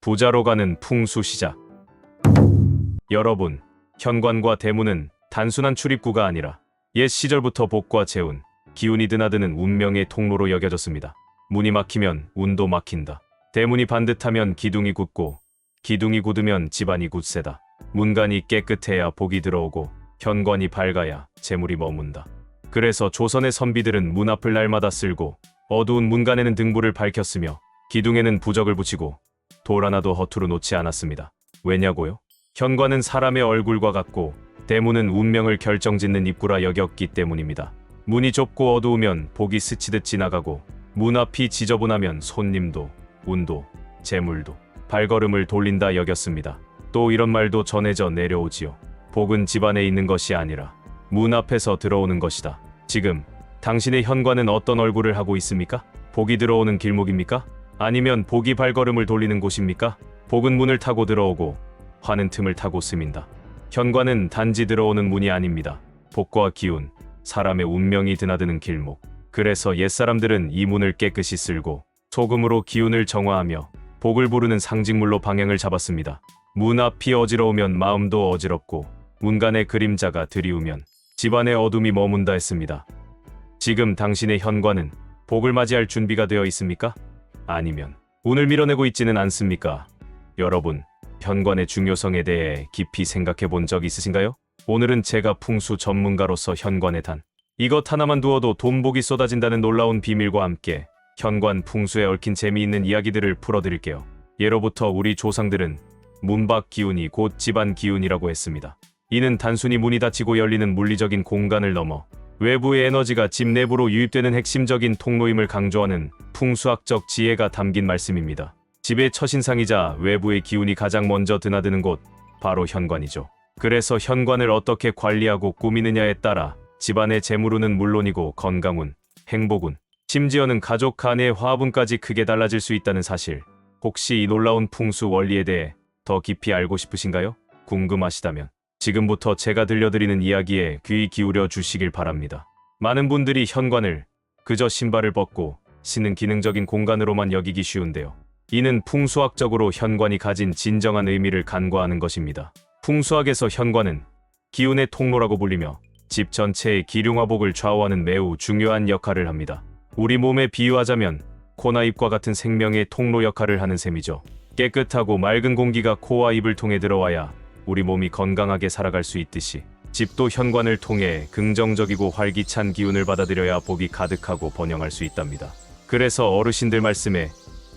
부자로 가는 풍수 시작. 여러분, 현관과 대문은 단순한 출입구가 아니라 옛 시절부터 복과 재운, 기운이 드나드는 운명의 통로로 여겨졌습니다. 문이 막히면 운도 막힌다. 대문이 반듯하면 기둥이 굳고, 기둥이 굳으면 집안이 굳세다. 문간이 깨끗해야 복이 들어오고, 현관이 밝아야 재물이 머문다. 그래서 조선의 선비들은 문 앞을 날마다 쓸고, 어두운 문간에는 등불을 밝혔으며, 기둥에는 부적을 붙이고, 돌 하나도 허투루 놓지 않았습니다. 왜냐고요? 현관은 사람의 얼굴과 같고, 대문은 운명을 결정짓는 입구라 여겼기 때문입니다. 문이 좁고 어두우면 복이 스치듯 지나가고, 문 앞이 지저분하면 손님도, 운도, 재물도 발걸음을 돌린다 여겼습니다. 또 이런 말도 전해져 내려오지요. 복은 집안에 있는 것이 아니라 문 앞에서 들어오는 것이다. 지금 당신의 현관은 어떤 얼굴을 하고 있습니까? 복이 들어오는 길목입니까? 아니면 복이 발걸음을 돌리는 곳입니까? 복은 문을 타고 들어오고, 화는 틈을 타고 스민다. 현관은 단지 들어오는 문이 아닙니다. 복과 기운, 사람의 운명이 드나드는 길목. 그래서 옛사람들은 이 문을 깨끗이 쓸고 소금으로 기운을 정화하며 복을 부르는 상징물로 방향을 잡았습니다. 문 앞이 어지러우면 마음도 어지럽고, 문간의 그림자가 드리우면 집안의 어둠이 머문다 했습니다. 지금 당신의 현관은 복을 맞이할 준비가 되어 있습니까? 아니면 운을 밀어내고 있지는 않습니까? 여러분, 현관의 중요성에 대해 깊이 생각해 본 적 있으신가요? 오늘은 제가 풍수 전문가로서 현관의 단 이것 하나만 두어도 돈복이 쏟아진다는 놀라운 비밀과 함께 현관 풍수에 얽힌 재미있는 이야기들을 풀어드릴게요. 예로부터 우리 조상들은 문 밖 기운이 곧 집안 기운이라고 했습니다. 이는 단순히 문이 닫히고 열리는 물리적인 공간을 넘어 외부의 에너지가 집 내부로 유입되는 핵심적인 통로임을 강조하는 풍수학적 지혜가 담긴 말씀입니다. 집의 첫인상이자 외부의 기운이 가장 먼저 드나드는 곳, 바로 현관이죠. 그래서 현관을 어떻게 관리하고 꾸미느냐에 따라 집안의 재물운은 물론이고 건강운, 행복운, 심지어는 가족 간의 화합운까지 크게 달라질 수 있다는 사실, 혹시 이 놀라운 풍수 원리에 대해 더 깊이 알고 싶으신가요? 궁금하시다면 지금부터 제가 들려드리는 이야기에 귀 기울여 주시길 바랍니다. 많은 분들이 현관을 그저 신발을 벗고 신는 기능적인 공간으로만 여기기 쉬운데요. 이는 풍수학적으로 현관이 가진 진정한 의미를 간과하는 것입니다. 풍수학에서 현관은 기운의 통로라고 불리며 집 전체의 기륭화복을 좌우하는 매우 중요한 역할을 합니다. 우리 몸에 비유하자면 코나 입과 같은 생명의 통로 역할을 하는 셈이죠. 깨끗하고 맑은 공기가 코와 입을 통해 들어와야 우리 몸이 건강하게 살아갈 수 있듯이 집도 현관을 통해 긍정적이고 활기찬 기운을 받아들여야 복이 가득하고 번영할 수 있답니다. 그래서 어르신들 말씀에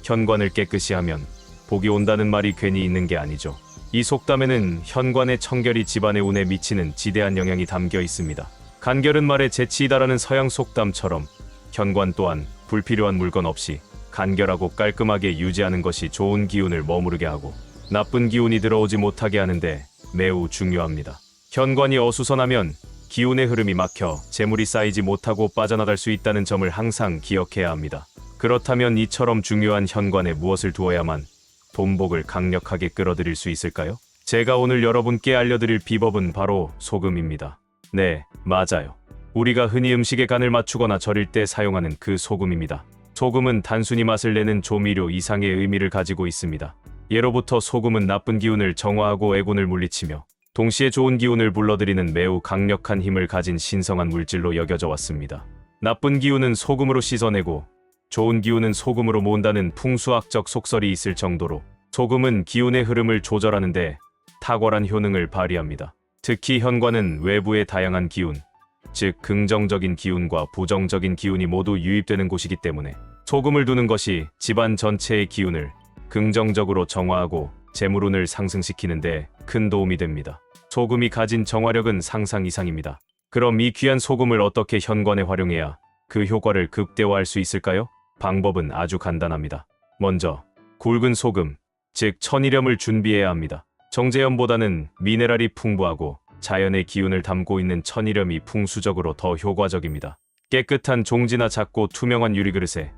현관을 깨끗이 하면 복이 온다는 말이 괜히 있는 게 아니죠. 이 속담에는 현관의 청결이 집안의 운에 미치는 지대한 영향이 담겨 있습니다. 간결은 말의 재치이다라는 서양 속담처럼 현관 또한 불필요한 물건 없이 간결하고 깔끔하게 유지하는 것이 좋은 기운을 머무르게 하고 나쁜 기운이 들어오지 못하게 하는데 매우 중요합니다. 현관이 어수선하면 기운의 흐름이 막혀 재물이 쌓이지 못하고 빠져나갈 수 있다는 점을 항상 기억해야 합니다. 그렇다면 이처럼 중요한 현관에 무엇을 두어야만 돈복을 강력하게 끌어들일 수 있을까요? 제가 오늘 여러분께 알려드릴 비법은 바로 소금입니다. 네, 맞아요. 우리가 흔히 음식에 간을 맞추거나 절일 때 사용하는 그 소금입니다. 소금은 단순히 맛을 내는 조미료 이상의 의미를 가지고 있습니다. 예로부터 소금은 나쁜 기운을 정화하고 애군을 물리치며 동시에 좋은 기운을 불러들이는 매우 강력한 힘을 가진 신성한 물질로 여겨져 왔습니다. 나쁜 기운은 소금으로 씻어내고 좋은 기운은 소금으로 모은다는 풍수학적 속설이 있을 정도로 소금은 기운의 흐름을 조절하는데 탁월한 효능을 발휘합니다. 특히 현관은 외부의 다양한 기운, 즉 긍정적인 기운과 부정적인 기운이 모두 유입되는 곳이기 때문에 소금을 두는 것이 집안 전체의 기운을 긍정적으로 정화하고 재물운을 상승시키는데 큰 도움이 됩니다. 소금이 가진 정화력은 상상 이상입니다. 그럼 이 귀한 소금을 어떻게 현관에 활용해야 그 효과를 극대화할 수 있을까요? 방법은 아주 간단합니다. 먼저 굵은 소금, 즉 천일염을 준비해야 합니다. 정제염보다는 미네랄이 풍부하고 자연의 기운을 담고 있는 천일염이 풍수적으로 더 효과적입니다. 깨끗한 종지나 작고 투명한 유리그릇에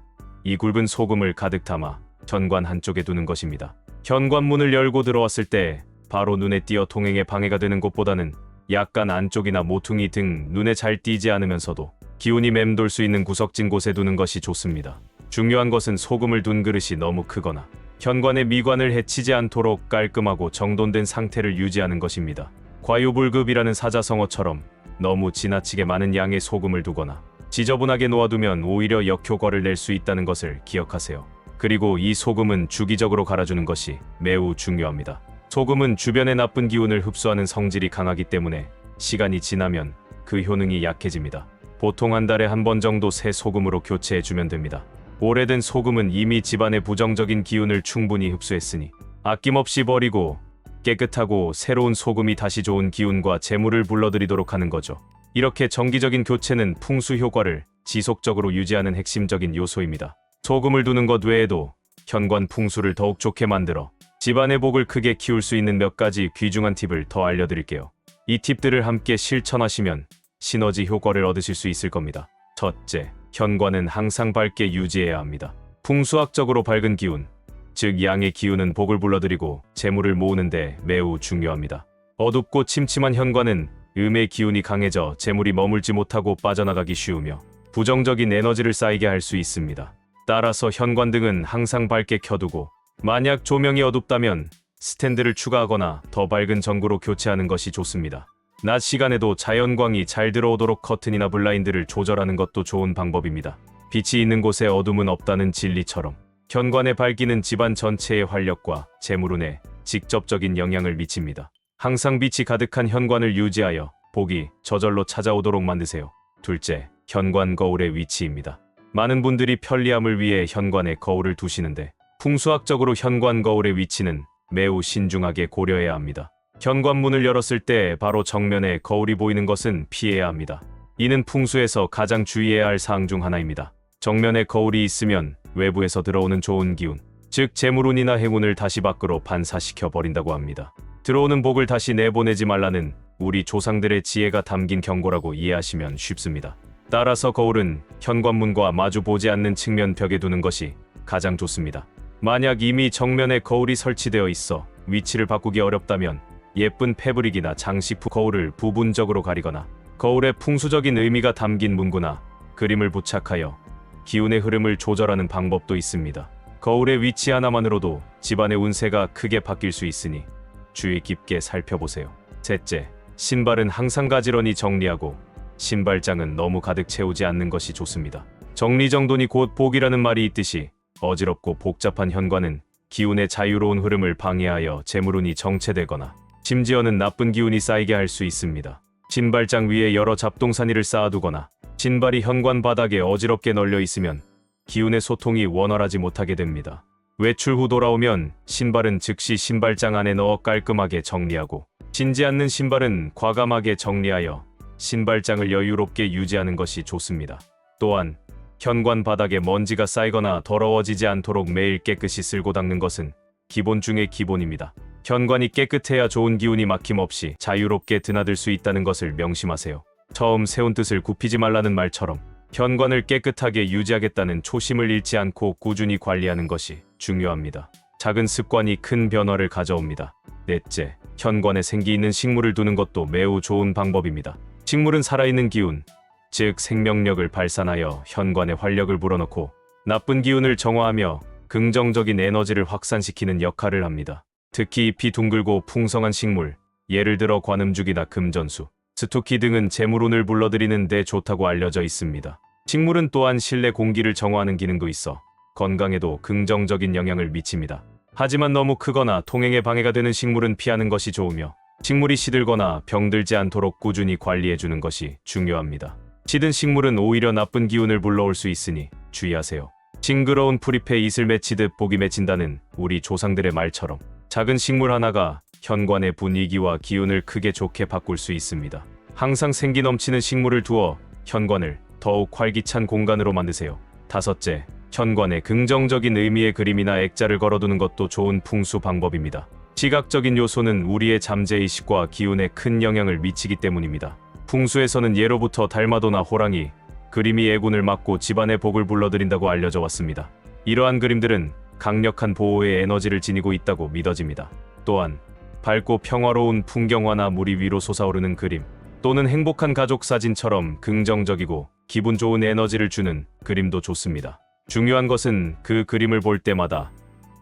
이 굵은 소금을 가득 담아 현관 한쪽에 두는 것입니다. 현관문을 열고 들어왔을 때 바로 눈에 띄어 통행에 방해가 되는 곳보다는 약간 안쪽이나 모퉁이 등 눈에 잘 띄지 않으면서도 기운이 맴돌 수 있는 구석진 곳에 두는 것이 좋습니다. 중요한 것은 소금을 둔 그릇이 너무 크거나 현관의 미관을 해치지 않도록 깔끔하고 정돈된 상태를 유지하는 것입니다. 과유불급이라는 사자성어처럼 너무 지나치게 많은 양의 소금을 두거나 지저분하게 놓아두면 오히려 역효과를 낼 수 있다는 것을 기억하세요. 그리고 이 소금은 주기적으로 갈아주는 것이 매우 중요합니다. 소금은 주변의 나쁜 기운을 흡수하는 성질이 강하기 때문에 시간이 지나면 그 효능이 약해집니다. 보통 한 달에 한 번 정도 새 소금으로 교체해주면 됩니다. 오래된 소금은 이미 집안의 부정적인 기운을 충분히 흡수했으니 아낌없이 버리고 깨끗하고 새로운 소금이 다시 좋은 기운과 재물을 불러들이도록 하는 거죠. 이렇게 정기적인 교체는 풍수 효과를 지속적으로 유지하는 핵심적인 요소입니다. 소금을 두는 것 외에도 현관 풍수를 더욱 좋게 만들어 집안의 복을 크게 키울 수 있는 몇 가지 귀중한 팁을 더 알려드릴게요. 이 팁들을 함께 실천하시면 시너지 효과를 얻으실 수 있을 겁니다. 첫째, 현관은 항상 밝게 유지해야 합니다. 풍수학적으로 밝은 기운, 즉 양의 기운은 복을 불러들이고 재물을 모으는데 매우 중요합니다. 어둡고 침침한 현관은 음의 기운이 강해져 재물이 머물지 못하고 빠져나가기 쉬우며 부정적인 에너지를 쌓이게 할 수 있습니다. 따라서 현관등은 항상 밝게 켜두고 만약 조명이 어둡다면 스탠드를 추가하거나 더 밝은 전구로 교체하는 것이 좋습니다. 낮 시간에도 자연광이 잘 들어오도록 커튼이나 블라인드를 조절하는 것도 좋은 방법입니다. 빛이 있는 곳에 어둠은 없다는 진리처럼 현관의 밝기는 집안 전체의 활력과 재물운에 직접적인 영향을 미칩니다. 항상 빛이 가득한 현관을 유지하여 복이 저절로 찾아오도록 만드세요. 둘째, 현관 거울의 위치입니다. 많은 분들이 편리함을 위해 현관에 거울을 두시는데 풍수학적으로 현관 거울의 위치는 매우 신중하게 고려해야 합니다. 현관문을 열었을 때 바로 정면에 거울이 보이는 것은 피해야 합니다. 이는 풍수에서 가장 주의해야 할 사항 중 하나입니다. 정면에 거울이 있으면 외부에서 들어오는 좋은 기운, 즉 재물운이나 행운을 다시 밖으로 반사시켜 버린다고 합니다. 들어오는 복을 다시 내보내지 말라는 우리 조상들의 지혜가 담긴 경고라고 이해하시면 쉽습니다. 따라서 거울은 현관문과 마주 보지 않는 측면 벽에 두는 것이 가장 좋습니다. 만약 이미 정면에 거울이 설치되어 있어 위치를 바꾸기 어렵다면 예쁜 패브릭이나 장식 후 거울을 부분적으로 가리거나 거울에 풍수적인 의미가 담긴 문구나 그림을 부착하여 기운의 흐름을 조절하는 방법도 있습니다. 거울의 위치 하나만으로도 집안의 운세가 크게 바뀔 수 있으니 주의 깊게 살펴보세요. 셋째, 신발은 항상 가지런히 정리하고 신발장은 너무 가득 채우지 않는 것이 좋습니다. 정리정돈이 곧 복이라는 말이 있듯이 어지럽고 복잡한 현관은 기운의 자유로운 흐름을 방해하여 재물운이 정체되거나 심지어는 나쁜 기운이 쌓이게 할 수 있습니다. 신발장 위에 여러 잡동사니를 쌓아두거나 신발이 현관 바닥에 어지럽게 널려 있으면 기운의 소통이 원활하지 못하게 됩니다. 외출 후 돌아오면 신발은 즉시 신발장 안에 넣어 깔끔하게 정리하고 신지 않는 신발은 과감하게 정리하여 신발장을 여유롭게 유지하는 것이 좋습니다. 또한 현관 바닥에 먼지가 쌓이거나 더러워지지 않도록 매일 깨끗이 쓸고 닦는 것은 기본 중의 기본입니다. 현관이 깨끗해야 좋은 기운이 막힘없이 자유롭게 드나들 수 있다는 것을 명심하세요. 처음 세운 뜻을 굽히지 말라는 말처럼 현관을 깨끗하게 유지하겠다는 초심을 잃지 않고 꾸준히 관리하는 것이 중요합니다. 작은 습관이 큰 변화를 가져옵니다. 넷째, 현관에 생기 있는 식물을 두는 것도 매우 좋은 방법입니다. 식물은 살아있는 기운, 즉 생명력을 발산하여 현관에 활력을 불어넣고 나쁜 기운을 정화하며 긍정적인 에너지를 확산시키는 역할을 합니다. 특히 잎이 둥글고 풍성한 식물, 예를 들어 관음죽이나 금전수, 스투키 등은 재물운을 불러들이는 데 좋다고 알려져 있습니다. 식물은 또한 실내 공기를 정화하는 기능도 있어 건강에도 긍정적인 영향을 미칩니다. 하지만 너무 크거나 통행에 방해가 되는 식물은 피하는 것이 좋으며 식물이 시들거나 병들지 않도록 꾸준히 관리해주는 것이 중요합니다. 시든 식물은 오히려 나쁜 기운을 불러올 수 있으니 주의하세요. 징그러운 풀잎에 이슬 맺히듯 복이 맺힌다는 우리 조상들의 말처럼 작은 식물 하나가 현관의 분위기와 기운을 크게 좋게 바꿀 수 있습니다. 항상 생기 넘치는 식물을 두어 현관을 더욱 활기찬 공간으로 만드세요. 다섯째, 현관에 긍정적인 의미의 그림이나 액자를 걸어두는 것도 좋은 풍수 방법입니다. 시각적인 요소는 우리의 잠재의식과 기운에 큰 영향을 미치기 때문입니다. 풍수에서는 예로부터 달마도나 호랑이, 그림이 애군을 막고 집안의 복을 불러들인다고 알려져 왔습니다. 이러한 그림들은 강력한 보호의 에너지를 지니고 있다고 믿어집니다. 또한 밝고 평화로운 풍경화나 물 위로 솟아오르는 그림 또는 행복한 가족 사진처럼 긍정적이고 기분 좋은 에너지를 주는 그림도 좋습니다. 중요한 것은 그 그림을 볼 때마다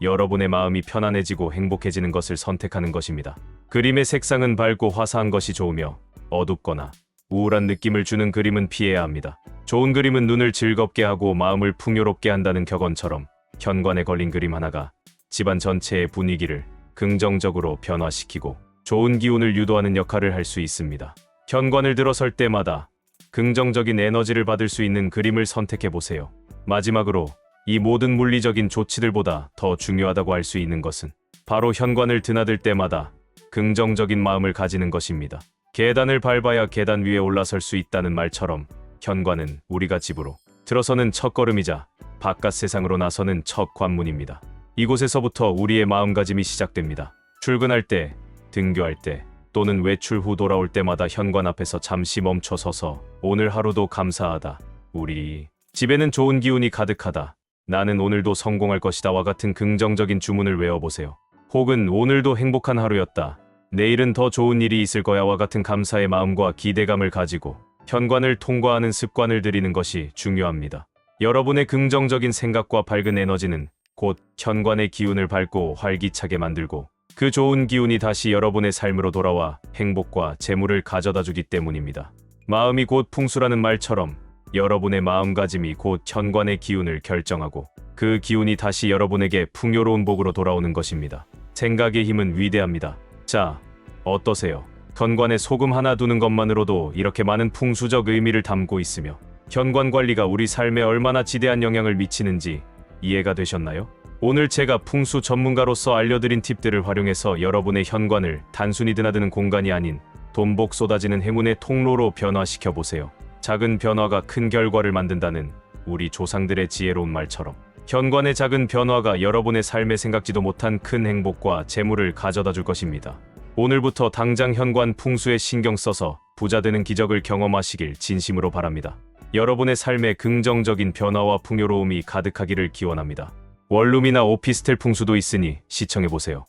여러분의 마음이 편안해지고 행복해지는 것을 선택하는 것입니다. 그림의 색상은 밝고 화사한 것이 좋으며 어둡거나 우울한 느낌을 주는 그림은 피해야 합니다. 좋은 그림은 눈을 즐겁게 하고 마음을 풍요롭게 한다는 격언처럼 현관에 걸린 그림 하나가 집안 전체의 분위기를 긍정적으로 변화시키고 좋은 기운을 유도하는 역할을 할 수 있습니다. 현관을 들어설 때마다 긍정적인 에너지를 받을 수 있는 그림을 선택해 보세요. 마지막으로 이 모든 물리적인 조치들보다 더 중요하다고 할 수 있는 것은 바로 현관을 드나들 때마다 긍정적인 마음을 가지는 것입니다. 계단을 밟아야 계단 위에 올라설 수 있다는 말처럼 현관은 우리가 집으로 들어서는 첫걸음이자 바깥 세상으로 나서는 첫 관문입니다. 이곳에서부터 우리의 마음가짐이 시작됩니다. 출근할 때, 등교할 때, 또는 외출 후 돌아올 때마다 현관 앞에서 잠시 멈춰 서서 오늘 하루도 감사하다. 우리 집에는 좋은 기운이 가득하다. 나는 오늘도 성공할 것이다와 같은 긍정적인 주문을 외워보세요. 혹은 오늘도 행복한 하루였다. 내일은 더 좋은 일이 있을 거야와 같은 감사의 마음과 기대감을 가지고 현관을 통과하는 습관을 들이는 것이 중요합니다. 여러분의 긍정적인 생각과 밝은 에너지는 곧 현관의 기운을 밝고 활기차게 만들고 그 좋은 기운이 다시 여러분의 삶으로 돌아와 행복과 재물을 가져다 주기 때문입니다. 마음이 곧 풍수라는 말처럼 여러분의 마음가짐이 곧 현관의 기운을 결정하고 그 기운이 다시 여러분에게 풍요로운 복으로 돌아오는 것입니다. 생각의 힘은 위대합니다. 자, 어떠세요? 현관에 소금 하나 두는 것만으로도 이렇게 많은 풍수적 의미를 담고 있으며 현관 관리가 우리 삶에 얼마나 지대한 영향을 미치는지 이해가 되셨나요? 오늘 제가 풍수 전문가로서 알려드린 팁들을 활용해서 여러분의 현관을 단순히 드나드는 공간이 아닌 돈복 쏟아지는 행운의 통로로 변화시켜 보세요. 작은 변화가 큰 결과를 만든다는 우리 조상들의 지혜로운 말처럼 현관의 작은 변화가 여러분의 삶에 생각지도 못한 큰 행복과 재물을 가져다 줄 것입니다. 오늘부터 당장 현관 풍수에 신경 써서 부자 되는 기적을 경험하시길 진심으로 바랍니다. 여러분의 삶에 긍정적인 변화와 풍요로움이 가득하기를 기원합니다. 원룸이나 오피스텔 풍수도 있으니 시청해보세요.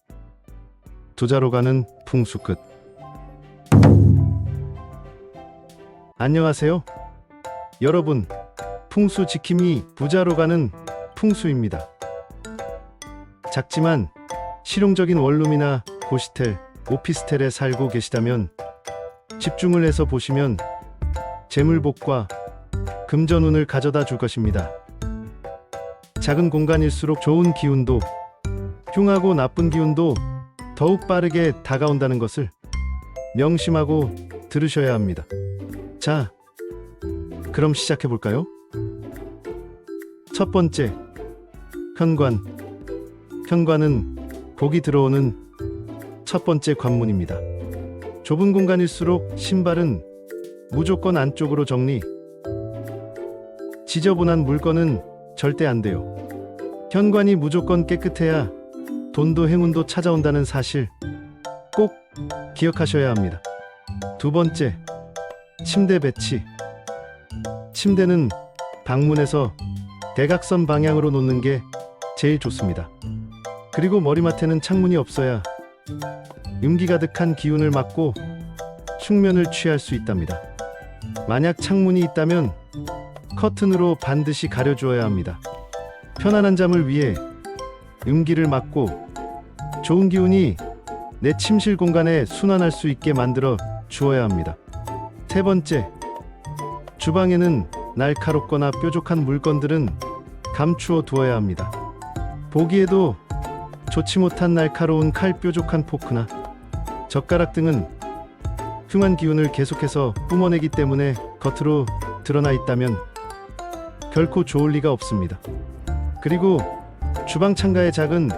투자로 가는 풍수 끝. 안녕하세요. 여러분, 풍수 지킴이 부자로 가는 풍수입니다. 작지만 실용적인 원룸이나 호스텔, 오피스텔에 살고 계시다면 집중을 해서 보시면 재물복과 금전운을 가져다 줄 것입니다. 작은 공간일수록 좋은 기운도 흉하고 나쁜 기운도 더욱 빠르게 다가온다는 것을 명심하고 들으셔야 합니다. 자, 그럼 시작해 볼까요? 첫 번째, 현관. 현관은 복이 들어오는 첫 번째 관문입니다. 좁은 공간일수록 신발은 무조건 안쪽으로 정리. 지저분한 물건은 절대 안 돼요. 현관이 무조건 깨끗해야 돈도 행운도 찾아온다는 사실 꼭 기억하셔야 합니다. 두 번째, 침대 배치. 침대는 방문에서 대각선 방향으로 놓는 게 제일 좋습니다. 그리고 머리맡에는 창문이 없어야 음기 가득한 기운을 막고 숙면을 취할 수 있답니다. 만약 창문이 있다면 커튼으로 반드시 가려주어야 합니다. 편안한 잠을 위해 음기를 막고 좋은 기운이 내 침실 공간에 순환할 수 있게 만들어 주어야 합니다. 세 번째, 주방에는 날카롭거나 뾰족한 물건들은 감추어 두어야 합니다. 보기에도 좋지 못한 날카로운 칼, 뾰족한 포크나 젓가락 등은 흉한 기운을 계속해서 뿜어내기 때문에 겉으로 드러나 있다면 결코 좋을 리가 없습니다. 그리고 주방 창가의 작은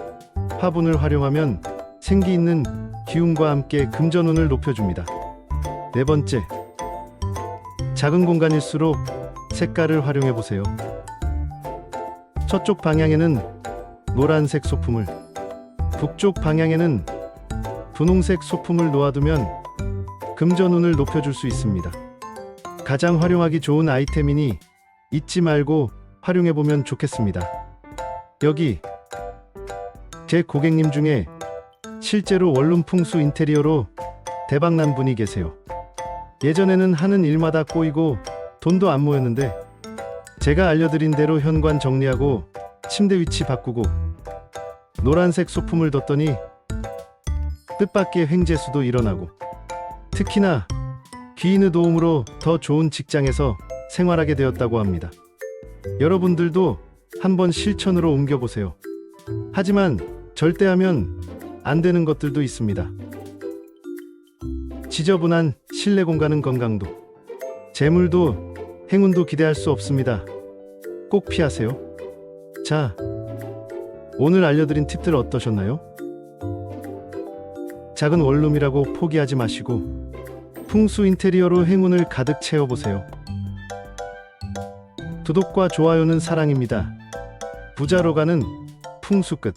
화분을 활용하면 생기 있는 기운과 함께 금전운을 높여줍니다. 네 번째, 작은 공간일수록 색깔을 활용해 보세요. 서쪽 방향에는 노란색 소품을, 북쪽 방향에는 분홍색 소품을 놓아두면 금전운을 높여줄 수 있습니다. 가장 활용하기 좋은 아이템이니 잊지 말고 활용해보면 좋겠습니다. 여기 제 고객님 중에 실제로 원룸 풍수 인테리어로 대박난 분이 계세요. 예전에는 하는 일마다 꼬이고 돈도 안 모였는데 제가 알려드린 대로 현관 정리하고 침대 위치 바꾸고 노란색 소품을 뒀더니 뜻밖의 횡재수도 일어나고, 특히나 귀인의 도움으로 더 좋은 직장에서 생활하게 되었다고 합니다. 여러분들도 한번 실천으로 옮겨보세요. 하지만 절대 하면 안 되는 것들도 있습니다. 지저분한 실내 공간은 건강도, 재물도, 행운도 기대할 수 없습니다. 꼭 피하세요. 자, 오늘 알려드린 팁들 어떠셨나요? 작은 원룸이라고 포기하지 마시고 풍수 인테리어로 행운을 가득 채워보세요. 구독과 좋아요는 사랑입니다. 부자로 가는 풍수 끝.